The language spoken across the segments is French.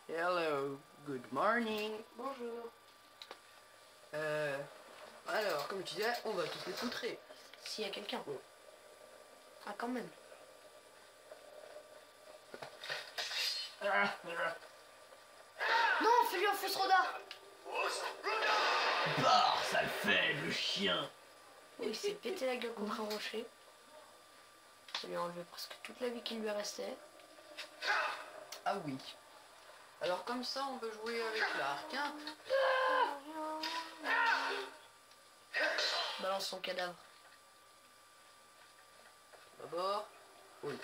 Hello, good morning. Bonjour. Alors, comme tu disais, on va tous les poutrer. S'il y a quelqu'un. Oh. Ah, quand même. Non, fais-lui un fausse roda. Bah, ça le fait, le chien. Oui, il s'est pété la gueule contre un rocher. Ça lui a enlevé presque toute la vie qui lui restait. Ah oui. Alors comme ça, on peut jouer avec l'arc, hein. Balance son cadavre. D'abord, oui.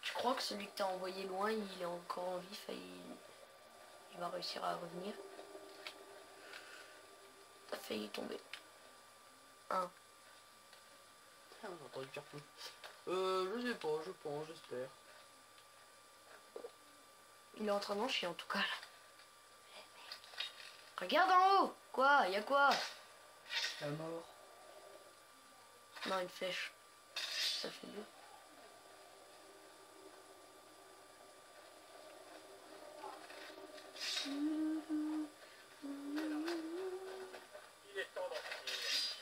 Tu crois que celui que t'as envoyé loin, il est encore en vie, il va réussir à revenir? T'as failli tomber. Un. Ah, on a entendu faire tout. Je sais pas, je pense, j'espère. Il est en train d'en chier en tout cas là. Regarde en haut. Quoi? Y'a quoi? La mort. Non, une flèche. Ça fait mieux.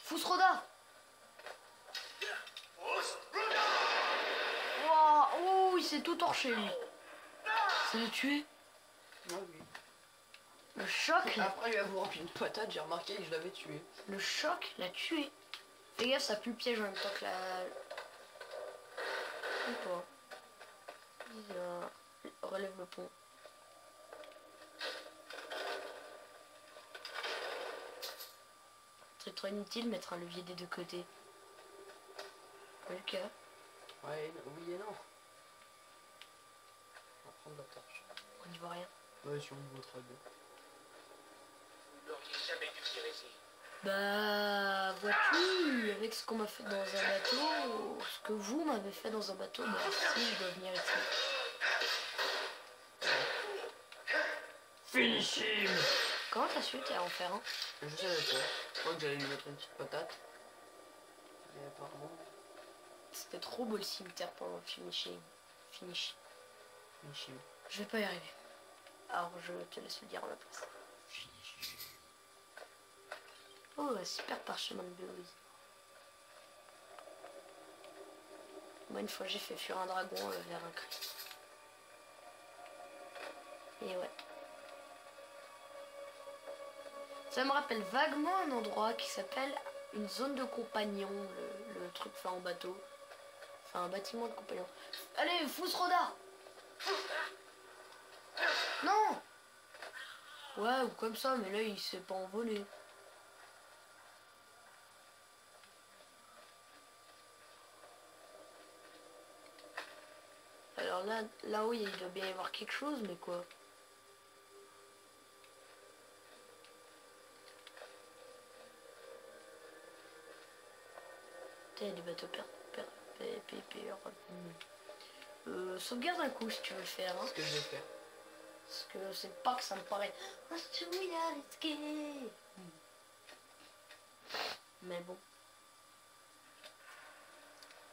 Fousroda. Wow, oh, il s'est tout torché lui. Ça l'a tué. Ah oui. Le choc, Après lui avoir rempli une patate, j'ai remarqué que je l'avais tué. le choc l'a tué. Fais gaffe, ça pue le piège en même temps que la... Ou pas. Relève le pont. C'est trop inutile de mettre un levier des deux côtés. Pas le cas. Ouais, oui et non. On va prendre la torche. On n'y voit rien. Ouais, si on voit très bien. Bah, vois-tu, avec ce qu'on m'a fait dans un bateau, ce que vous m'avez fait dans un bateau, bah si, je dois venir ici. Finish him. Comment t'as su t'es en faire un? Je savais pas. Je crois que j'allais lui mettre une petite patate. Mais apparemment... C'était trop beau le cimetière pour le finishing. Finish. Finish him. Je vais pas y arriver. Alors je te laisse le dire à ma place. Oh, un super parchemin de biologie. Moi, une fois, j'ai fait fuir un dragon vers un cri. Et ouais. Ça me rappelle vaguement un endroit qui s'appelle une zone de compagnon, le truc fait en bateau. Enfin, un bâtiment de compagnon. Allez, Fousroda! Non! Ouais, ou comme ça, mais là, il s'est pas envolé. Alors là-haut, il doit bien y avoir quelque chose, mais quoi? Putain, il y a des bateaux sauvegarde un coup si tu veux le faire. Hein. Ce que je vais faire. Parce que c'est pas que ça me paraît. Oh, celui-là, risqué. Mais bon.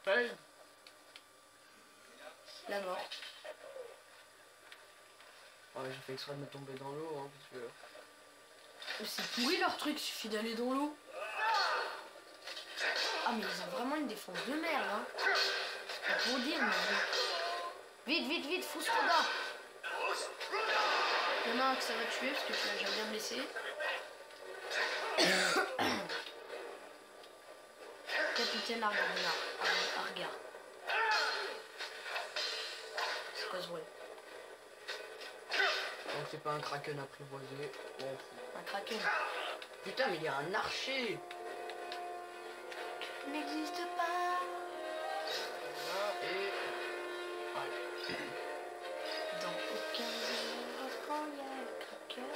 Hey. La mort. Ouais, j'ai fait exprès de me tomber dans l'eau, hein, parce que... C'est pourri leur truc, suffit d'aller dans l'eau. Ah mais ils ont vraiment une défense de merde, hein. C'est pas pour dire, mais bon. Vite, vite, vite, Fousroda. Il y en a un que ça va tuer parce que tu l'as déjà bien blessé. Capitaine Argar. C'est quoi ce bruit? Donc c'est pas un kraken apprivoisé. Bon. Un kraken. Putain, mais il y a un archer. N'existe pas. Et... Ouais. Dans aucun restaurant, il y a un kraken.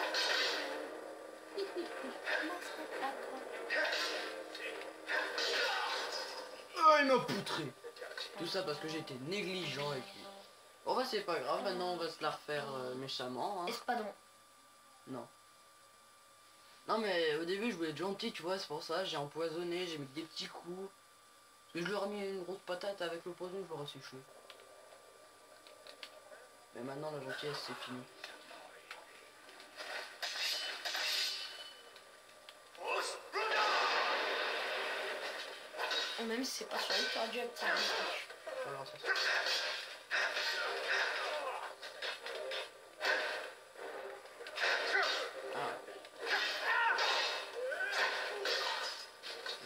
Oh, il m'a poutré. Tout ça parce que j'ai été négligent avec lui. Bon bah c'est pas grave, maintenant on va se la refaire méchamment. Hein. Espadon. Non. Non mais au début je voulais être gentil, tu vois, c'est pour ça, j'ai empoisonné, j'ai mis des petits coups. Et je lui ai remis une grosse patate avec le poison, je l'aurais séché. Mais maintenant la gentillesse c'est fini. Ou même si c'est pas sur lui, tu aurais dû activer le truc. Pas grave, ça.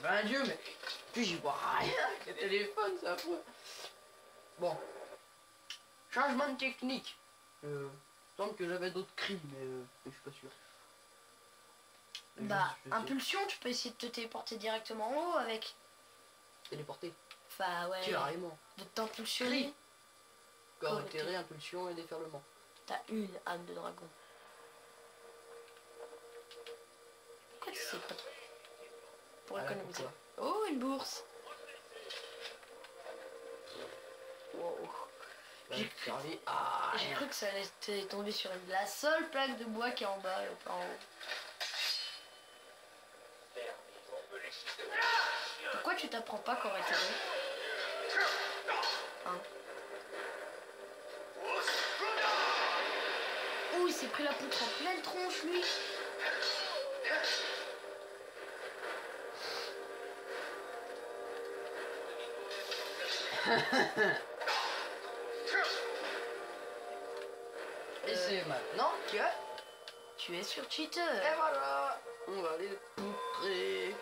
Ben Dieu, mais puis j'y vois rien avec le téléphone, c'est affreux. Bon. Changement de technique. Il semble que j'avais d'autres cris, mais je suis pas sûr. Bah, impulsion, tu peux essayer de te téléporter directement en haut avec. Téléporter. Enfin, ouais. Carrément. De t'impulsionner. Corps éthéré, impulsion et déferlement. T'as une âme de dragon. Pourquoi tu sais pas? Pour économiser. Oh, une bourse. Wow. J'ai cru que ça allait tomber sur la seule plaque de bois qui est en bas et pas en haut. Pourquoi tu t'apprends pas corps éthéré? Hein? Oh, il s'est pris la poutre en pleine tronche, lui. Et c'est maintenant que tu es sur Cheater. Et voilà, on va aller poutrer.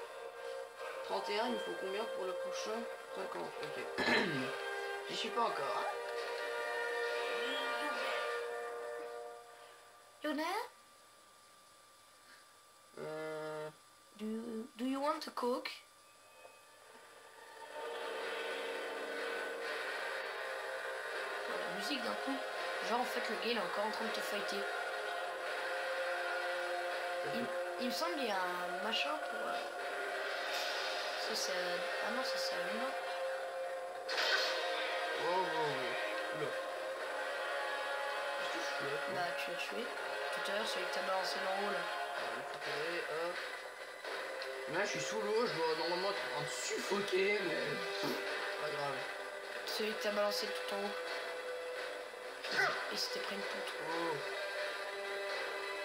31, il me faut combien pour le prochain? 50, ok. J'y suis pas encore. Hein. Luna? Do you want to cook? La musique d'un coup. Genre en fait le gars il est encore en train de te fighter. Il me semble qu'il y a un machin pour... Ça c'est... Ah non ça c'est un humain. Oh, oula. Qu'est-ce que je fais là? Bah tu l'as tué. Tout à l'heure celui que t'as balancé dans l'eau là. Là je suis sous l'eau, je dois normalement être en train de suffoquer mais... Pas grave. Celui que t'as balancé tout en haut. Et c'était pris une poutre. Oh.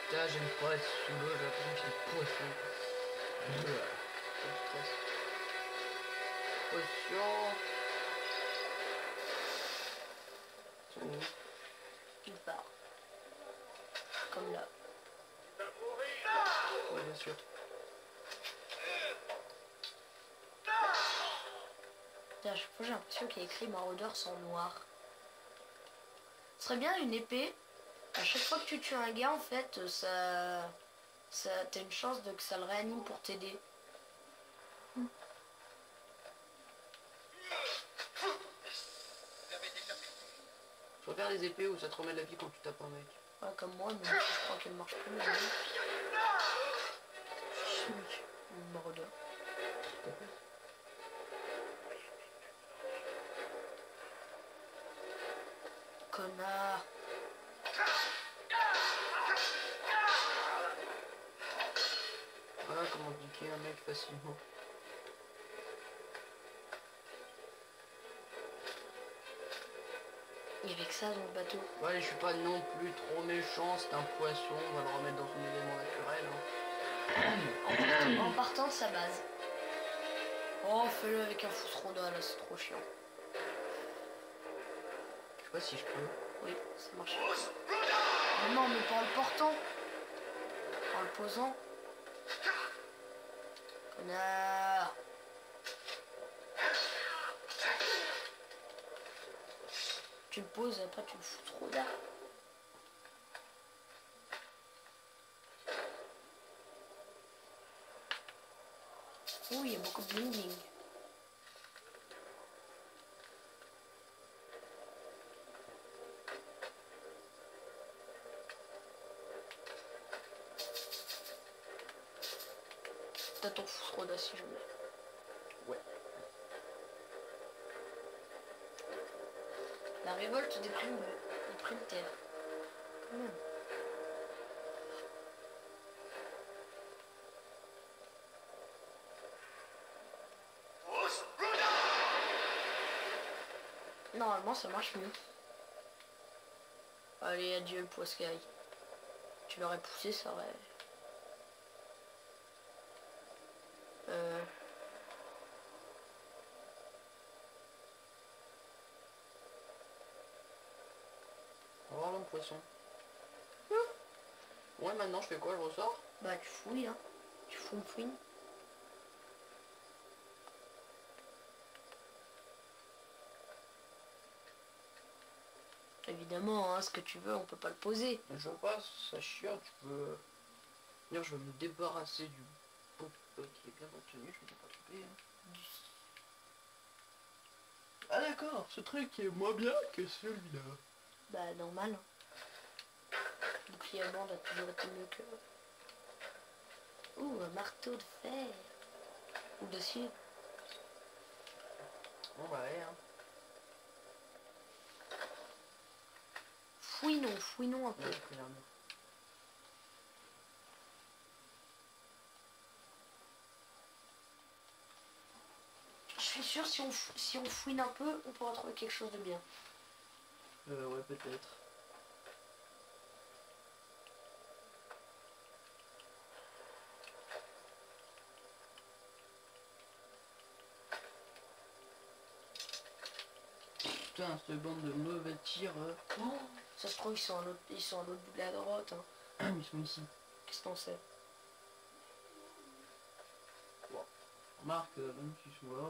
Putain, j'aime pas être sous l'eau, j'ai l'impression que c'est une poisson. Poisson. Il part. Comme là. Oui, bien sûr. À chaque fois j'ai l'impression qu'il y a écrit maraudeur sans noir. Ce serait bien une épée. À chaque fois que tu tues un gars en fait t'as une chance de que ça le réanime pour t'aider. Je préfère les épées où ça te remet de la vie quand tu tapes un mec. Ouais, comme moi, mais je crois qu'elle marche plus. Chimique. Maraudeur. Connard. Voilà comment niquer un mec facilement. Il y avait que ça dans le bateau. Ouais, je suis pas non plus trop méchant, c'est un poisson, on va le remettre dans son élément naturel. Hein. En partant de sa base. Oh, fais-le avec un Fousroda là, c'est trop chiant. Je sais pas si je peux. Oui, ça marche. Mais non, mais pas en le portant. En le posant. Connard. Tu le poses et après tu le fous trop d'art. Ouh, il y a beaucoup de blending. T'as ton Fousroda si je mets. Ouais. La révolte des terre. Quand même. Normalement ça marche mieux. Allez, adieu le poiscaille. Tu l'aurais poussé, ça aurait... On va voir le poisson. Ouais, maintenant je fais quoi? Je ressors? Bah tu fouilles, hein. Tu fouines. Évidemment, hein, ce que tu veux, on peut pas le poser. Je passe, ça chiotte, je peux... D'ailleurs, je vais me débarrasser du pot qui est bien retenu, je ne vais pas tromper. Hein. Ah d'accord, ce truc est moins bien que celui-là. Bah normal. Bouclier à bande a toujours été mieux que... Ouh, un marteau de fer. Ou d'acier. Bon bah ouais, hein. Fouinons un peu. Ouais, j'ai pris l'armure. Je suis sûr, si on fouine un peu, on pourra trouver quelque chose de bien. Ouais, peut-être. Putain, cette bande de mauvais tirs. Oh, ça se trouve, ils sont à l'autre bout de la grotte. Hein. Ils sont ici. Qu'est-ce que t'en sais? Bon. Remarque, même s'ils sont là...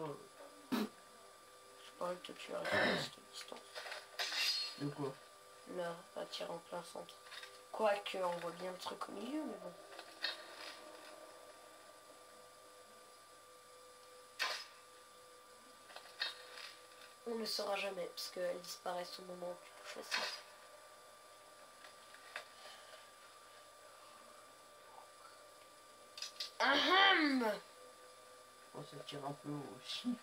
Je pourrais te tuer à cette distance. De quoi? Là, à tirer en plein centre. Quoique, on voit bien le truc au milieu, mais bon. On ne saura jamais, parce qu'elles disparaissent au moment où tu touches la cible. Ahem. Oh, ça tire un peu aussi.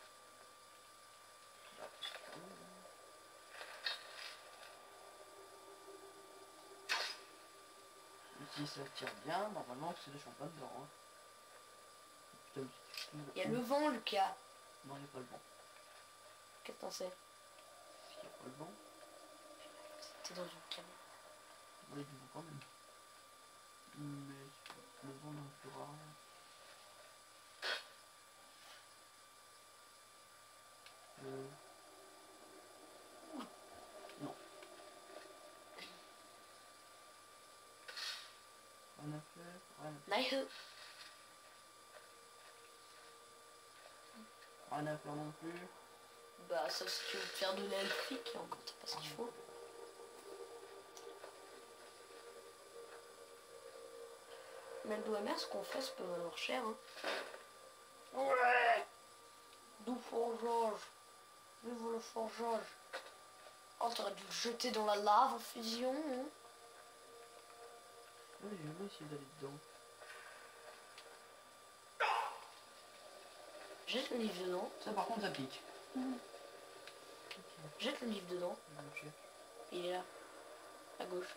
Ici ça tire bien, normalement c'est des champagnes dedans. Hein. Putain, Il y a le vent, Lucas. Non, il n'y a pas le vent. Qu'est-ce que t'en sais? Il n'y a pas le vent. T'es dans une cabane. Oui, du vent quand même. Mais le vent n'en fera rien. Non. Rien à faire, rien à faire non plus. Bah ça si tu veux te faire de l'elfique, encore t'as pas ce qu'il faut. Mais le doigt ce qu'on fait, ça peut valoir cher. Hein. Ouais. D'où forgeage. Vive le forgeage. Oh, t'aurais dû le jeter dans la lave en fusion. Hein. Oui, j'ai jamais essayé d'aller dedans. Jette le livre dedans. Ça par contre ça pique. Jette le livre dedans. Il est là. À gauche.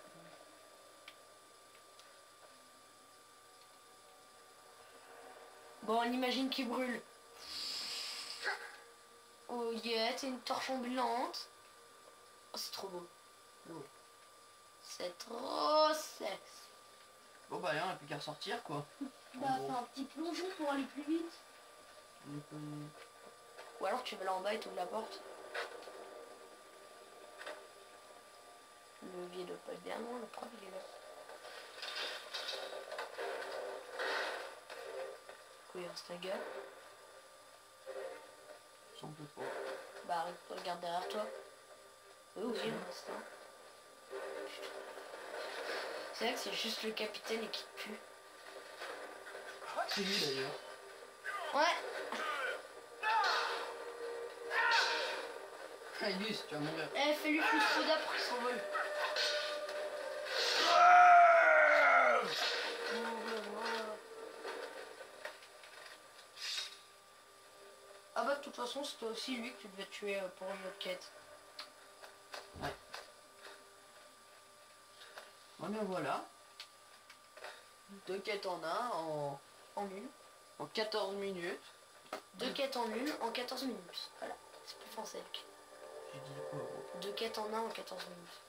Bon, on imagine qu'il brûle. Oh yeah, t'es une torche ambulante. Oh, c'est trop beau. Oh. C'est trop sexe. Bon bah rien, on n'a plus qu'à ressortir quoi. Bah, fais un petit plongeon pour aller plus vite. Ou alors tu vas là en bas et tu ouvres la porte. Le levier doit pas être bien loin, le prof il est là. Oui, il reste un gars. Sans peu pas. Bah arrête, regarde derrière toi. Oui, oui, il en reste un. C'est vrai que c'est juste le capitaine et qui te tue. C'est lui d'ailleurs. Ouais. Ah, Gus, tu vas mourir. Eh, fais-lui plus soda pour qu'il s'envole. Ah bah de toute façon c'était aussi lui que tu devais tuer pour une autre quête. Ouais. Ouais bien voilà. 2 quêtes en un En une. en 14 minutes. 2 quêtes en une en 14 minutes. Voilà, c'est plus français. J'ai dit quoi gros? 2 quêtes en un en 14 minutes.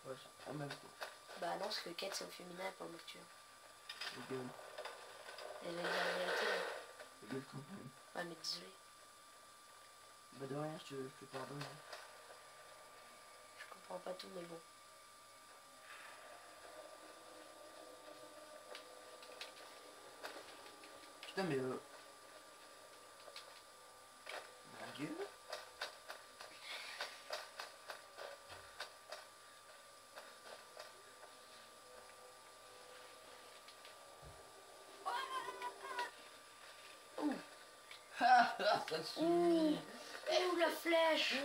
Ouais, c'est la même chose. Bah non, parce que quête c'est au féminin et pas au masculin. Les gueules. Et la vérité, là. Les gueules quand même. Ouais, mais désolé, Bah de rien, je te pardonne. je comprends pas tout, mais bon. Putain mais ma gueule. Ouh, Ça suffit. ouh, la flèche.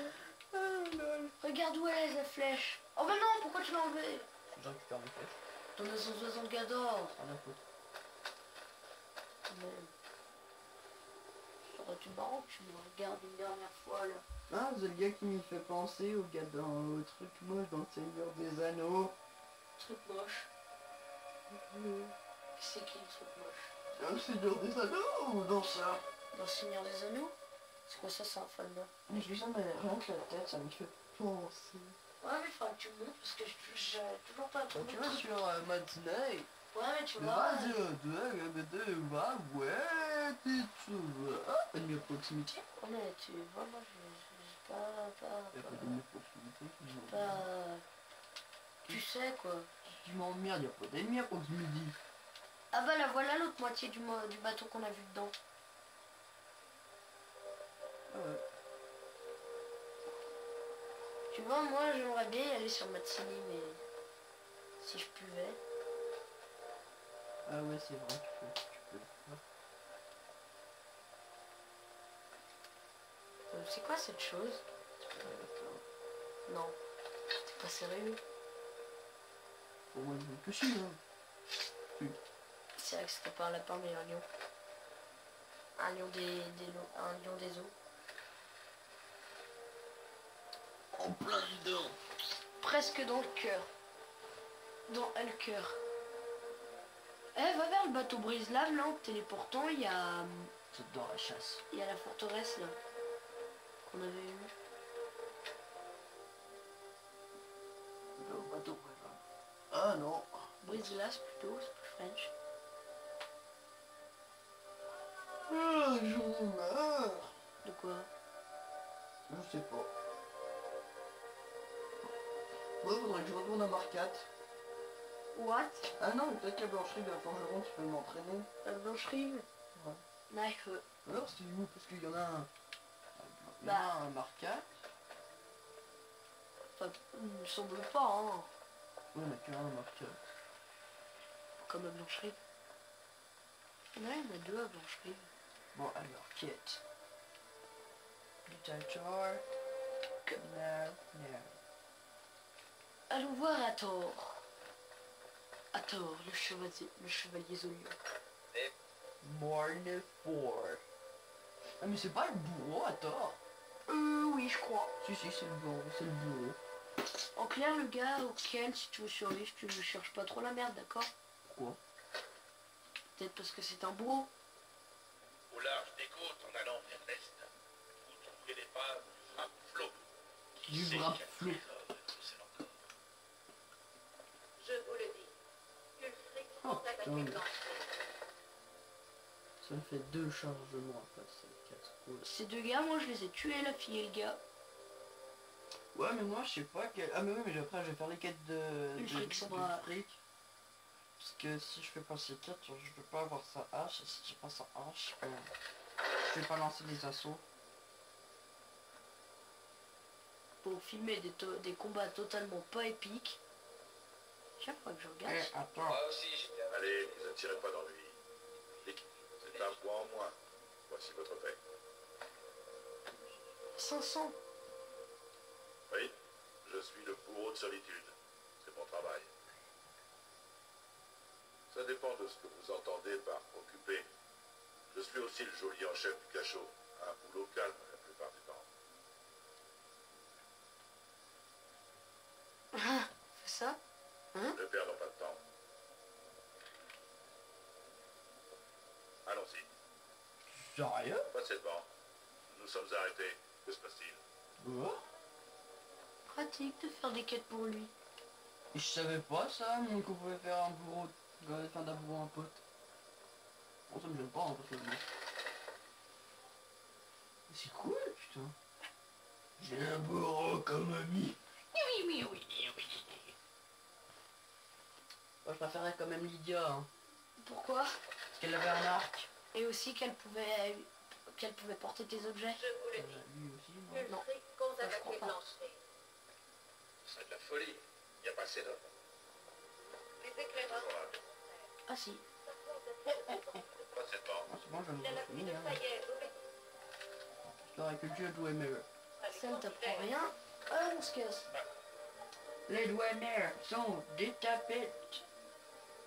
Ah, lol. Regarde où elle est, la flèche. Oh bah non, pourquoi tu l'as enlevée? Je récupère mes flèches. T'en as 160 Gador. Rien à foutre. Même. Ça aurait été marrant que tu me regardes une dernière fois, là. Ah, c'est le gars qui m'y fait penser au gars au truc moche dans le Seigneur des Anneaux. Truc moche. C'est qui le truc moche? Dans le Seigneur des Anneaux ou dans ça? Dans le Seigneur des Anneaux? C'est quoi ça, c'est un fan là? Mais je sens, mais rien que la tête, ça me fait penser. Ouais, mais il faudra que tu me montres parce que j'ai toujours pas Quand trouvé. tu vas sur Madney, Ouais, mais tu vois. ouais, tu vois, une proximité. Ouais, mais tu vois, moi j'ai pas. Il n'y a pas d'ennemi à proximité. Pas. Tu sais quoi. Tu m'emmerdes, il n'y a pas d'ennemi à proximité. Ah bah la voilà l'autre moitié du bateau qu'on a vu dedans. Ah ouais. Tu vois, moi j'aimerais bien y aller sur Matsini, mais si je pouvais. Ah ouais, c'est vrai, tu peux le faire. C'est quoi cette chose? Non, c'est pas sérieux. Pour moi, je veux que si, hein. C'est vrai que c'était pas un lapin mais un lion. Un lion un lion des eaux. En plein dedans. Presque dans le cœur. Dans le cœur. Eh, va vers le bateau brise-lave là, en te téléportant, il y a J'adore la chasse. la forteresse là. Qu'on avait eu. Le bateau, ah non. Brise-glace plutôt, c'est plus French. Ah, j'en meurs. De quoi? Je sais pas. Ouais, faudrait que je retourne à Marcat. What? Ah non, mais peut-être qu'à Blancherie, la forgeron, tu peux m'entraîner. La blancherie? Ouais. Nice. Alors, c'est où? Parce qu'il y en a un. Il y en Bah. a un Marcat. Enfin, il me semble pas, hein. Ouais, il n'y en a qu'un Marcat. Comme à blancherie. Ouais, il y en a deux à blancherie. Bon, alors, quête. Du territoire. No. Allons voir Hathor. Hathor, le chevalier Zolion. Morne 4. Ah, mais c'est pas le bourreau à tort. Oui, je crois. Si, c'est le bourreau, c'est le bourreau. En clair, le gars auquel, si tu veux survivre, tu ne cherches pas trop la merde, d'accord? Pourquoi? Peut-être parce que c'est un bourreau. Au large des côtes, en allant vers l'est, vous trouverez l'épave du Wrap Flot. Du Qui sait Wrap quel Flot. trésor c'est encore? Je vous le dis. Ulfric Oh, compte attaquer putain. Blancherie. Ça me fait 2 chargements à passer, 4 cool. Ces deux gars, moi, je les ai tués, la fille et le gars. Ouais, mais moi, je sais pas quel... Ah, mais oui, mais après, je vais faire les quêtes de... Ulfric sont bras. fric. Parce que si je fais pas ces quêtes, je vais pas avoir sa hache. Et si j'ai pas sa hache, je vais pas lancer les assauts. Pour filmer des combats totalement pas épiques. Chaque fois que je regarde. Eh, attends. Moi aussi, j'étais un... Allez, ne vous attirez pas d'ennui. C'est un point en moins. Voici votre paix. 500. Oui, je suis le bourreau de solitude. C'est mon travail. Ça dépend de ce que vous entendez par occupé. Je suis aussi le geôlier en chef du cachot. Un boulot calme la plupart du temps. Ah, fais ça? Hein? Ne perdons pas de temps. Allons-y. Sérieux? Passez devant. Nous nous sommes arrêtés. Que se passe-t-il? Ouais. Pratique de faire des quêtes pour lui. Et je savais pas ça, moi, qu'on pouvait faire un bourreau, enfin d'un bourreau un pote. Bon, ça me gêne pas, hein, personnellement. Mais c'est cool, putain. J'ai un bourreau comme ami. Oui. Moi, je préférais quand même Lydia, hein. Pourquoi? Parce qu'elle avait un arc. Et aussi qu'elle pouvait porter tes objets. Je vous le dis. Lui aussi, non. Non. Ulfric compte Ça, je crois attaquer pas. Blancherie. Ce serait de la folie. Il n'y a pas assez d'hommes. Les éclaireurs. Ah si. Pas cette bande. Ah, c'est bon, je Il a me la suis pluie fini, de hein. Sayed. Histoire avec le dieu Dwemer. Ça ne t'apprend rien. Ah, on se casse. Les Dwemer sont des tapettes.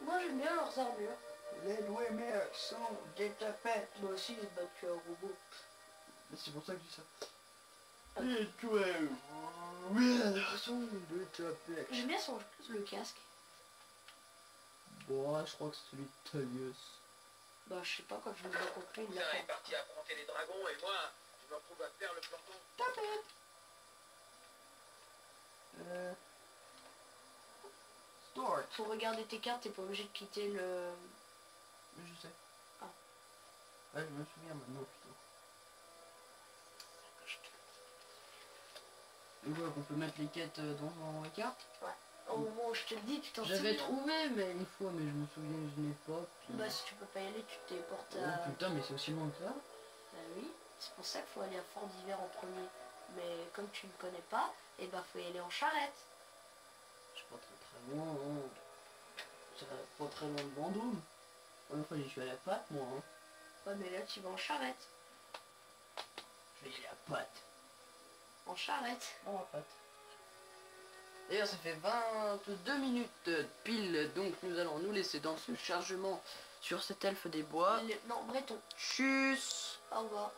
Moi j'aime bien leurs armures. Les Dwemer sont des tapettes. Moi aussi ils se battent qu'un robot. Mais c'est pour ça que je dis ça. Les Dwemer sont des tapettes. J'aime bien le casque. Bon, je crois que c'est celui de Tullius. Bah je sais pas, quand je me bats contre lui, il l'a Cousin est pas. parti affronter les dragons et moi, je me retrouve à faire le planton. Tapette. Start. Faut regarder tes cartes, t'es pas obligé de quitter le... Je sais. Ah. Ouais, je me souviens maintenant, putain. Et voilà, qu'on peut mettre les quêtes dans la carte. Au moment où je te le dis, tu t'en souviens. J'avais trouvé, mais une fois, mais je me souviens, je n'ai pas. Puis... Bah si tu peux pas y aller, tu téléportes Oh à... putain, mais c'est aussi loin que ça. Bah oui, c'est pour ça qu'il faut aller à Fort d'Hiver en premier. Mais comme tu ne connais pas, et bah faut y aller en charrette. Je suis pas très loin, hein. C'est pas très loin de Vendôme. Une fois, j'y suis allé à Pâtes, moi. Hein. Ouais mais là tu vas en charrette. Je vais y aller à Pâtes. En charrette. Oh, à Pâtes. D'ailleurs, ça fait 22 minutes pile, donc nous allons nous laisser dans ce chargement sur cet elfe des bois. Non, Breton. Tchuss. Au revoir.